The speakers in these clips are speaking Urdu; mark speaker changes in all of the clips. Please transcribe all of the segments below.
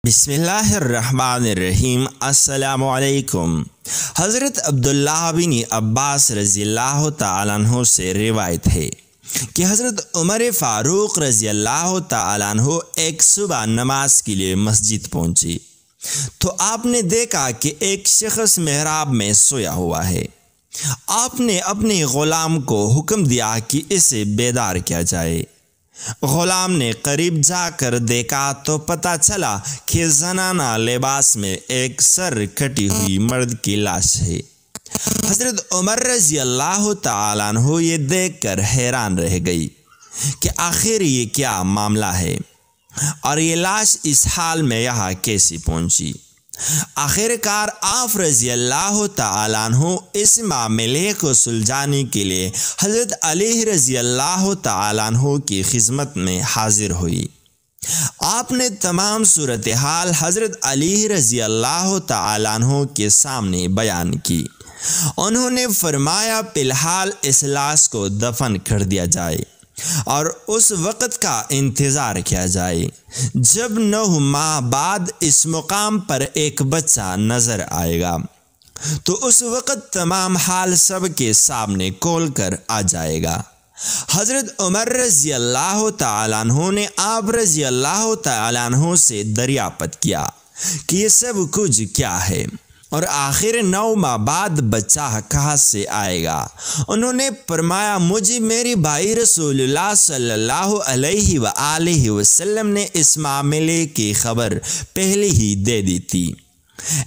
Speaker 1: بسم اللہ الرحمن الرحیم۔ السلام علیکم۔ حضرت عبداللہ بن عباس رضی اللہ تعالیٰ عنہ سے روایت ہے کہ حضرت عمر فاروق رضی اللہ تعالیٰ عنہ ایک صبح نماز کے لیے مسجد پہنچی تو آپ نے دیکھا کہ ایک شخص محراب میں سویا ہوا ہے۔ آپ نے اپنے غلام کو حکم دیا کہ اسے بیدار کیا جائے۔ غلام نے قریب جا کر دیکھا تو پتہ چلا کہ زنانہ لباس میں ایک سر کٹی ہوئی مرد کی لاش ہے۔ حضرت عمر رضی اللہ تعالیٰ عنہ یہ دیکھ کر حیران رہ گئی کہ آخر یہ کیا معاملہ ہے اور یہ لاش اس حال میں یہاں کیسی پہنچی۔ آخر کار آپ رضی اللہ تعالیٰ عنہ اس معاملے کو سلجھانے کے لیے حضرت علی رضی اللہ تعالیٰ عنہ کی خدمت میں حاضر ہوئی۔ آپ نے تمام صورتحال حضرت علی رضی اللہ تعالیٰ عنہ کے سامنے بیان کی۔ انہوں نے فرمایا فی الحال اس لاش کو دفن کر دیا جائے اور اس وقت کا انتظار کیا جائے جب 9 ماہ بعد اس مقام پر ایک بچہ نظر آئے گا تو اس وقت تمام حال سب کے سامنے کھول کر آ جائے گا۔ حضرت عمر رضی اللہ تعالیٰ عنہ نے آپ رضی اللہ تعالیٰ عنہ سے دریافت کیا کہ یہ سب کچھ کیا ہے اور آخر 9 ماہ بعد بچہ کہاں سے آئے گا۔ انہوں نے فرمایا مجھے میری بھائی رسول اللہ صلی اللہ علیہ وآلہ وسلم نے اس معاملے کی خبر پہلے ہی دے دی تھی،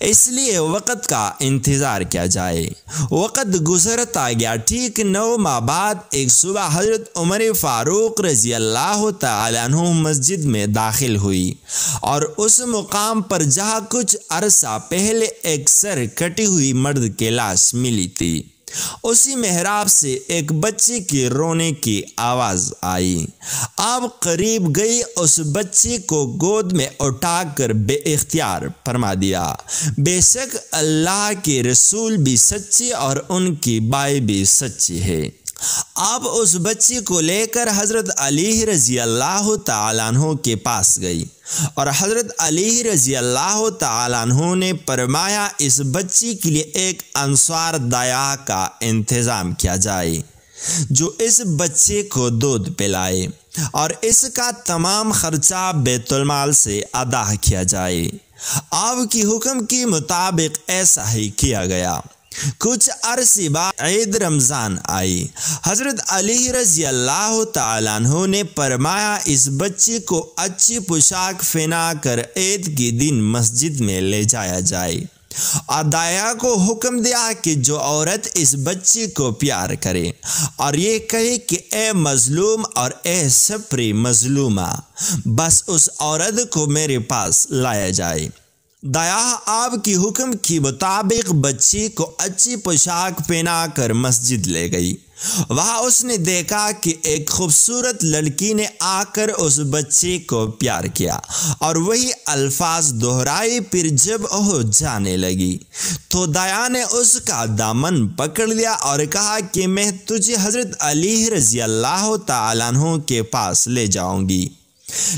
Speaker 1: اس لیے وقت کا انتظار کیا جائے۔ وقت گزرتا گیا۔ ٹھیک 9 ماہ بعد ایک صبح حضرت عمر فاروق رضی اللہ تعالیٰ عنہ مسجد میں داخل ہوئی اور اس مقام پر جہاں کچھ عرصہ پہلے ایک سر کٹی ہوئی مرد کی لاش ملی تھی، اسی محراب سے ایک بچے کی رونے کی آواز آئی۔ آپ قریب گئی، اس بچے کو گود میں اٹھا کر بے اختیار فرما دیا بے شک اللہ کے رسول بھی سچے اور ان کی بائی بھی سچی ہے۔ آپ اس بچے کو لے کر حضرت علی رضی اللہ تعالیٰ عنہ کے پاس گئی اور حضرت علی رضی اللہ تعالیٰ عنہ نے فرمایا اس بچی کے لیے ایک انصار دایا کا انتظام کیا جائے جو اس بچے کو دودھ پلائے اور اس کا تمام خرچہ بیت المال سے ادا کیا جائے۔ آپ کی حکم کے مطابق ایسا ہی کیا گیا۔ کچھ عرصے بعد عید رمضان آئی۔ حضرت علی رضی اللہ تعالیٰ عنہ نے فرمایا اس بچے کو اچھی پوشاک پہنا کر عید کے دن مسجد میں لے جایا جائے اور دایا کو حکم دیا کہ جو عورت اس بچے کو پیار کرے اور یہ کہے کہ اے مظلوم اور اے سپری مظلومہ، بس اس عورت کو میرے پاس لایا جائے۔ دایا آپ کی حکم کے مطابق بچی کو اچھی پوشاک پہنا کر مسجد لے گئی۔ وہاں اس نے دیکھا کہ ایک خوبصورت لڑکی نے آ کر اس بچے کو پیار کیا اور وہی الفاظ دہرائے۔ پھر جب وہ جانے لگی تو دایا نے اس کا دامن پکڑ لیا اور کہا کہ میں تجھے حضرت علی رضی اللہ تعالیٰ عنہ کے پاس لے جاؤں گی۔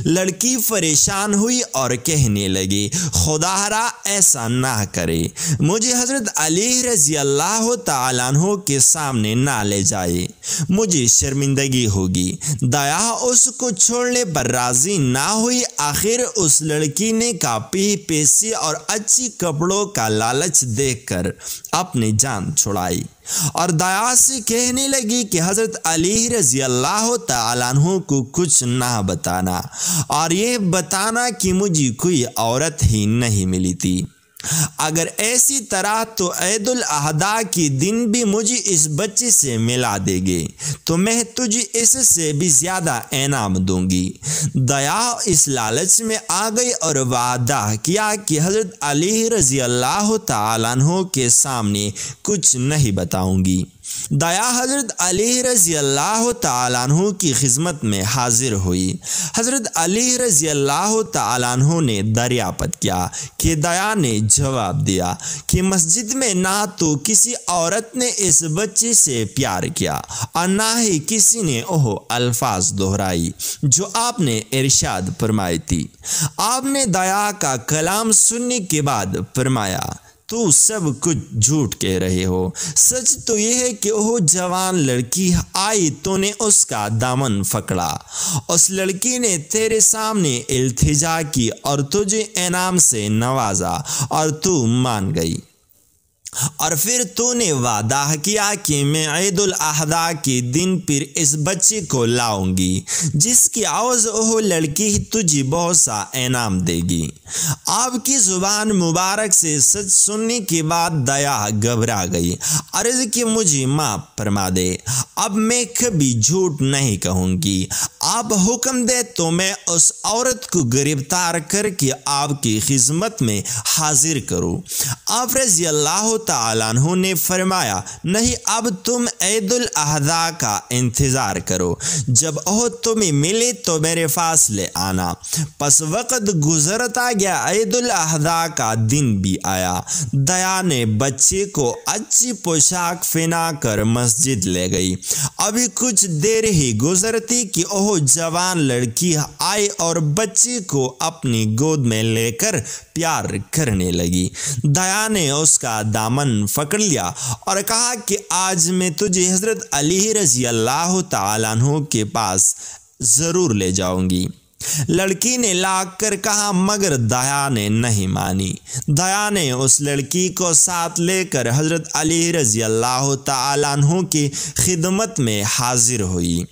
Speaker 1: لڑکی پریشان ہوئی اور کہنے لگی خدا را ایسا نہ کرے، مجھے حضرت علی رضی اللہ تعالیٰ عنہ کے سامنے نہ لے جائے، مجھے شرمندگی ہوگی۔ دایا اس کو چھوڑنے پر راضی نہ ہوئی۔ آخر اس لڑکی نے کافی پیسے اور اچھی کپڑوں کا لالچ دیکھ کر اپنی جان چھڑائی اور دایا سے کہنے لگی کہ حضرت علی رضی اللہ تعالیٰ عنہ کو کچھ نہ بتانا اور یہ بتانا کہ مجھے کوئی عورت ہی نہیں ملی تھی۔ اگر ایسی طرح تو عید الاضحیٰ کے دن بھی مجھے اس بچے سے ملا دے گے تو میں تجھے اس سے بھی زیادہ انعام دوں گی۔ دایا اس لالچ میں آ گئی اور وعدہ کیا کہ حضرت علی رضی اللہ تعالیٰ عنہ کے سامنے کچھ نہیں بتاؤں گی۔ دیا حضرت علی رضی اللہ تعالیٰ عنہ کی خدمت میں حاضر ہوئی۔ حضرت علی رضی اللہ تعالیٰ عنہ نے دریافت کیا کہ دیا نے جواب دیا کہ مسجد میں نہ تو کسی عورت نے اس بچے سے پیار کیا اور نہ ہی کسی نے وہ الفاظ دہرائی جو آپ نے ارشاد فرمائی تھی۔ آپ نے دیا کا کلام سننے کے بعد فرمایا، تو سب کچھ جھوٹ کہہ رہے ہو، سچ تو یہ ہے کہ وہ جوان لڑکی آئی تو نے اس کا دامن پکڑا، اس لڑکی نے تیرے سامنے التجا کی اور تجھے انعام سے نوازا اور تو مان گئی، اور پھر تو نے وعدہ کیا کہ میں عید الاضحیٰ کے دن پھر اس بچے کو لاؤں گی جس کی عوض وہ لڑکی تجھے بہت سا انعام دے گی۔ آپ کی زبان مبارک سے سچ سننے کے بعد دیا گھبرا گئی، عرض کہ مجھے معاف فرما دے، اب میں کبھی جھوٹ نہیں کہوں گی۔ آپ حکم دے تو میں اس عورت کو گرفتار کر کے آپ کی خدمت میں حاضر کروں۔ آپ رضی اللہ تعالیٰ عنہ نے فرمایا، نہیں، اب تم عید الاضحیٰ کا انتظار کرو، جب وہ تمہیں ملے تو میرے پاس لے آنا۔ پس وقت گزرتا گیا، عید الاضحیٰ کا دن بھی آیا۔ دیا نے بچے کو اچھی پوشاک پہنا کر مسجد لے گئی۔ ابھی کچھ دیر ہی گزرتی کہ وہ جوان لڑکی آئی اور بچے کو اپنی گود میں لے کر پیار کرنے لگی۔ دیا نے اس کا دامن پکڑ لیا اور کہا کہ آج میں تجھے حضرت علی رضی اللہ تعالیٰ عنہ کے پاس ضرور لے جاؤں گی۔ لڑکی نے لا کر کہا، مگر دیا نے نہیں مانی۔ دیا نے اس لڑکی کو ساتھ لے کر حضرت علی رضی اللہ تعالیٰ عنہ کی خدمت میں حاضر ہوئی۔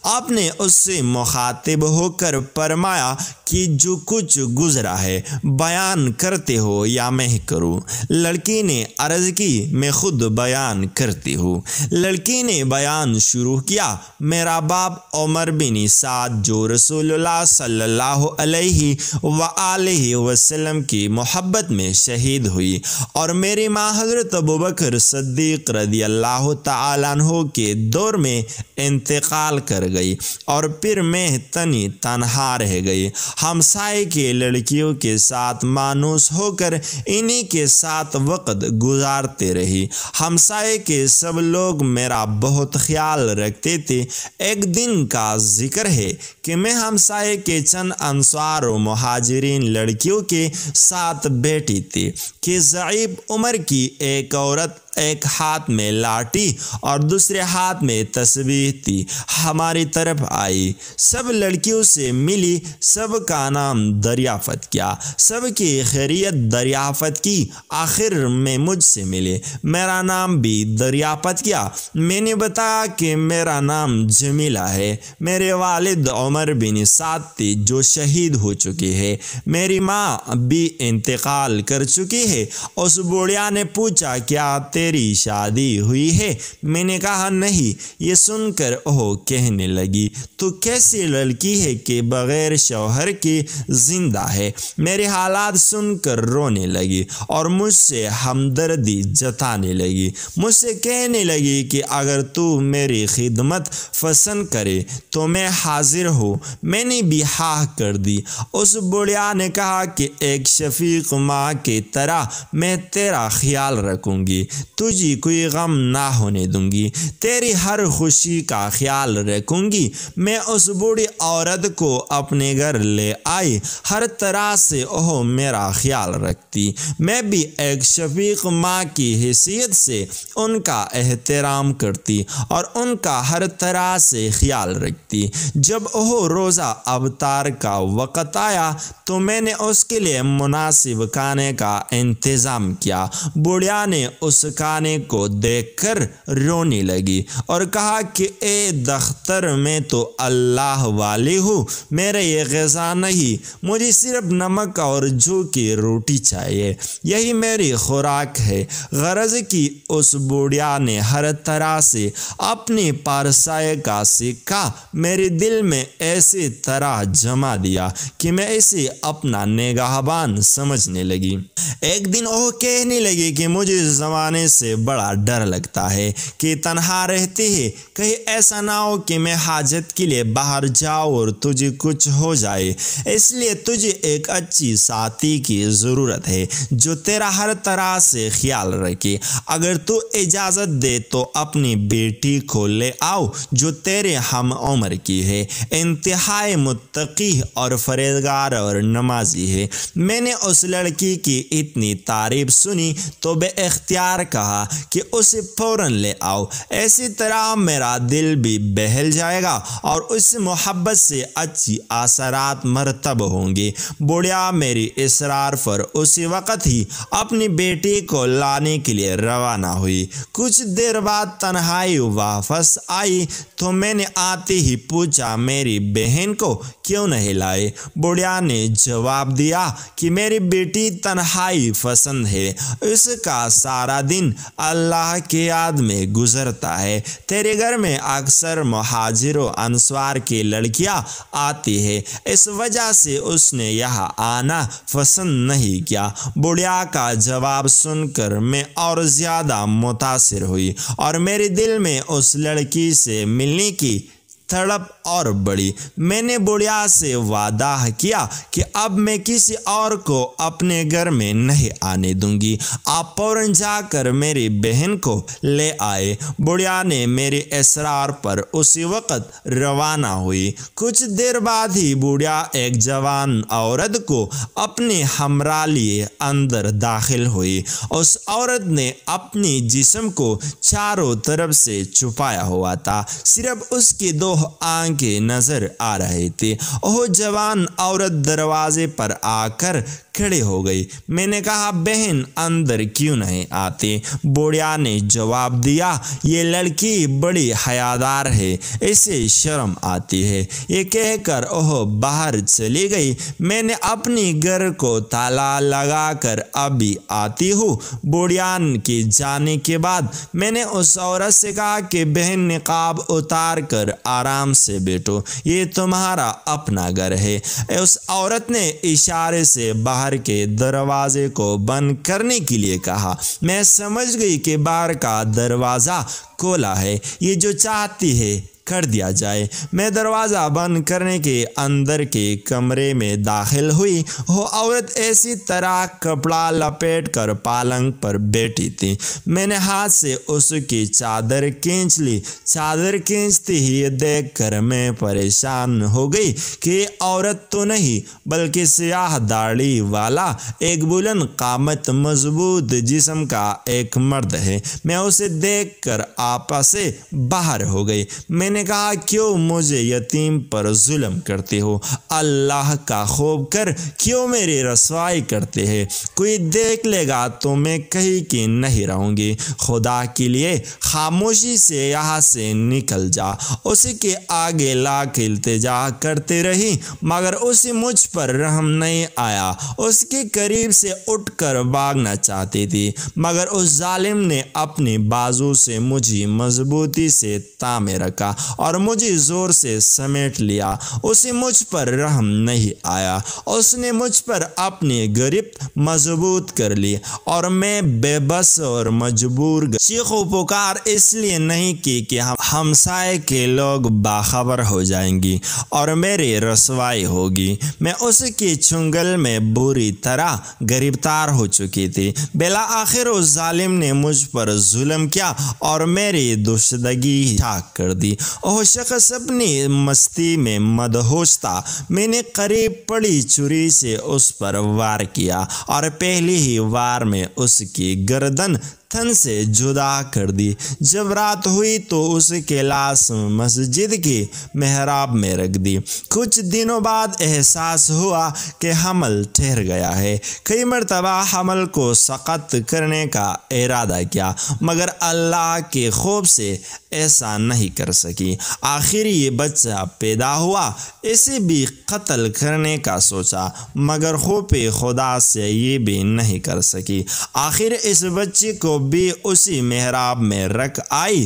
Speaker 1: آپ نے اس سے مخاطب ہو کر فرمایا کہ جو کچھ گزرا ہے بیان کرتے ہو یا میں کروں؟ لڑکی نے عرض کی، میں خود بیان کرتی ہوں۔ لڑکی نے بیان شروع کیا، میرا باپ عمر بن سعد جو رسول اللہ صلی اللہ علیہ وآلہ وسلم کی محبت میں شہید ہوئی، اور میری ماں حضرت ابوبکر صدیق رضی اللہ تعالیٰ عنہ کے دور میں انتقال کر گئی، اور پھر میں تنہا رہ گئی۔ ہمسائے کے لڑکیوں کے ساتھ مانوس ہو کر انہی کے ساتھ وقت گزارتے رہی۔ ہمسائے کے سب لوگ میرا بہت خیال رکھتے تھے۔ ایک دن کا ذکر ہے کہ میں ہمسائے کے چند انصار و مہاجرین لڑکیوں کے ساتھ بیٹھی تھی کہ ضعیف عمر کی ایک عورت ایک ہاتھ میں لاٹھی اور دوسرے ہاتھ میں تسبیح تھی، ہماری طرف آئی۔ سب لڑکیوں سے ملی، سب کا نام دریافت کیا، سب کی خیریت دریافت کی، آخر میں مجھ سے ملے، میرا نام بھی دریافت کیا۔ میں نے بتایا کہ میرا نام جمیلہ ہے، میرے والد عمر بن سعد تھے جو شہید ہو چکے ہیں، میری ماں بھی انتقال کر چکی ہے۔ اس بوڑھیا نے پوچھا، کیا تیری شادی ہوئی ہے؟ میں نے کہا نہیں۔ یہ سن کر وہ کہنے لگی، تو کیسی لڑکی ہے کہ بغیر شوہر کی زندہ ہے؟ میرے حالات سن کر رونے لگی اور مجھ سے ہمدردی جتانے لگی، مجھ سے کہنے لگی کہ اگر تو میری خدمت پسند کرے تو میں حاضر ہوں۔ میں نے بھی ہاں کر دی۔ اس بڑھیا نے کہا کہ ایک شفیق ماں کی طرح میں تیرا خیال رکھوں گی، تجھے کوئی غم نہ ہونے دوں گی، تیری ہر خوشی کا خیال رکھوں گی۔ میں اس بوڑھی عورت کو اپنے گھر لے آئی، ہر طرح سے وہ میرا خیال رکھتی، میں بھی ایک شفیق ماں کی حیثیت سے ان کا احترام کرتی اور ان کا ہر طرح سے خیال رکھتی۔ جب وہ روزہ افطار کا وقت آیا تو میں نے اس کے لیے مناسب کھانے کا انتظام کیا۔ بوڑھیا نے اس کھانے کو دیکھ کر رونے لگی اور کہا کہ اے دختر، میں تو اللہ والی ہوں، میرے یہ غذا نہیں، مجھے صرف نمک اور جو کی روٹی چاہیے، یہی میری خوراک ہے۔ غرض کی اس بوڑھیا نے ہر طرح سے اپنی پارسائی کا سکہ میرے دل میں ایسی طرح جما دیا کہ میں اسے اپنا نگہبان سمجھنے لگی۔ ایک دن وہ کہنے لگی کہ مجھے اس زمانے سے بڑا ڈر لگتا ہے کہ تنہا رہتی ہے، کہیں ایسا نہ ہو کہ میں حاجت کے لیے باہر جاؤں اور تجھے کچھ ہو جائے، اس لیے تجھے ایک اچھی ساتھی کی ضرورت ہے جو تیرا ہر طرح سے خیال رکھے۔ اگر تو اجازت دے تو اپنی بیٹی کو لے آؤ جو تیرے ہم عمر کی ہے، انتہائی متقی اور پرہیزگار اور نمازی ہے۔ میں نے اس لڑکی کی اتنی تعریف سنی تو بے اختیار کہا کہ اسے فوراً لے آؤ، اسی طرح میرا دل بھی بہل جائے گا اور اس محبت سے اچھی اثرات مرتب ہوں گے۔ بوڑھیا میری اصرار پر اسی وقت ہی اپنی بیٹی کو لانے کے لیے روانہ ہوئی۔ کچھ دیر بعد تنہائی واپس آئی تو میں نے آتے ہی پوچھا میری بہن کو کیوں نہیں لائے؟ بوڑھیا نے جواب دیا کہ میری بیٹی تنہائی پسند ہے، اس کا سارا دن اللہ کی یاد میں گزرتا ہے۔ تیرے گھر میں اکثر مہاجر و انصار کی لڑکیاں آتی ہیں، اس وجہ سے اس نے یہاں آنا پسند نہیں کیا۔ بوڑھیا کا جواب سن کر میں اور زیادہ متاثر ہوئی اور میرے دل میں اس لڑکی سے ملنے کی تڑپ اور بڑھی۔ میں نے بوڑھیا سے وعدہ کیا کہ اب میں کسی اور کو اپنے گھر میں نہیں آنے دوں گی، آپ فوراً جا کر میری بہن کو لے آئے۔ بوڑھیا نے میرے اصرار پر اسی وقت روانہ ہوئی۔ کچھ دیر بعد ہی بوڑھیا ایک جوان عورت کو اپنے ہمراہ لیے اندر داخل ہوئی۔ اس عورت نے اپنی جسم کو چاروں طرف سے چھپایا ہوا تھا، صرف اس کی دو آنکھیں نظر آ رہی تھی۔ وہ جوان عورت دروازے پر آ کر کھڑی ہو گئی۔ میں نے کہا بہن اندر کیوں نہیں آتی؟ بوڑھیا نے جواب دیا یہ لڑکی بڑی حیادار ہے، اسے شرم آتی ہے۔ یہ کہہ کر وہ باہر چلی گئی۔ میں نے اپنی گھر کو تالا لگا کر ابھی آتی ہوں۔ بوڑھیا کے جانے کے بعد میں نے اس عورت سے کہا کہ بہن نقاب اتار کر آرام سے بیٹھو، یہ تمہارا اپنا گھر ہے۔ اس عورت نے اشارے سے باہر کے دروازے کو بند کرنے کے لیے کہا۔ میں سمجھ گئی کہ باہر کا دروازہ کھولا ہے، یہ جو چاہتی ہے کر دیا جائے۔ میں دروازہ بند کرنے کے اندر کے کمرے میں داخل ہوئی۔ وہ عورت اسی طرح کپڑا لپیٹ کر پالنگ پر بیٹھی تھی۔ میں نے ہاتھ سے اس کی چادر کھینچ لی۔ چادر کھینچتے ہی یہ دیکھ کر میں پریشان ہو گئی کہ یہ عورت تو نہیں بلکہ سیاہ داڑھی والا ایک بلند قامت مضبوط جسم کا ایک مرد ہے۔ میں اسے دیکھ کر آپا سے باہر ہو گئی۔ میں نے کہا کیوں مجھے یتیم پر ظلم کرتے ہو؟ اللہ کا خوف کر کیوں میری رسوائی کرتے ہیں؟ کوئی دیکھ لے گا تو میں کہیں کی نہیں رہوں گی۔ خدا کے لیے خاموشی سے یہاں سے نکل جا۔ اسی کے آگے لاکھ التجا کرتے رہی مگر اسے مجھ پر رحم نہیں آیا۔ اس کے قریب سے اٹھ کر بھاگنا چاہتی تھی مگر اس ظالم نے اپنی بازو سے مجھے مضبوطی سے تھامے رکھا اور مجھے زور سے سمیٹ لیا۔ اسے مجھ پر رحم نہیں آیا۔ اس نے مجھ پر اپنی گرفت مضبوط کر لی اور میں بے بس اور مجبور چیخ و پکار اس لیے نہیں کی کہ ہمسائے کے لوگ باخبر ہو جائیں گی اور میری رسوائی ہوگی۔ میں اس کی چنگل میں بری طرح گرفتار ہو چکی تھی۔ بالآخر اس ظالم نے مجھ پر ظلم کیا اور میری دوشدگی چاک کر دی۔ وہ شخص اپنی مستی میں مدہوش تھا۔ میں نے قریب پڑی چھری سے اس پر وار کیا اور پہلی ہی وار میں اس کی گردن تن سے جدا کر دی۔ جب رات ہوئی تو اس کی لاش مسجد کی محراب میں رکھ دی۔ کچھ دنوں بعد احساس ہوا کہ حمل ٹھہر گیا ہے۔ کئی مرتبہ حمل کو سقط کرنے کا ارادہ کیا مگر اللہ کے خوف سے ایسا نہیں کر سکی۔ آخر یہ بچہ پیدا ہوا۔ اسے بھی قتل کرنے کا سوچا مگر خوف خدا سے یہ بھی نہیں کر سکی۔ آخر اس بچے کو بھی اسی محراب میں رکھ آئی۔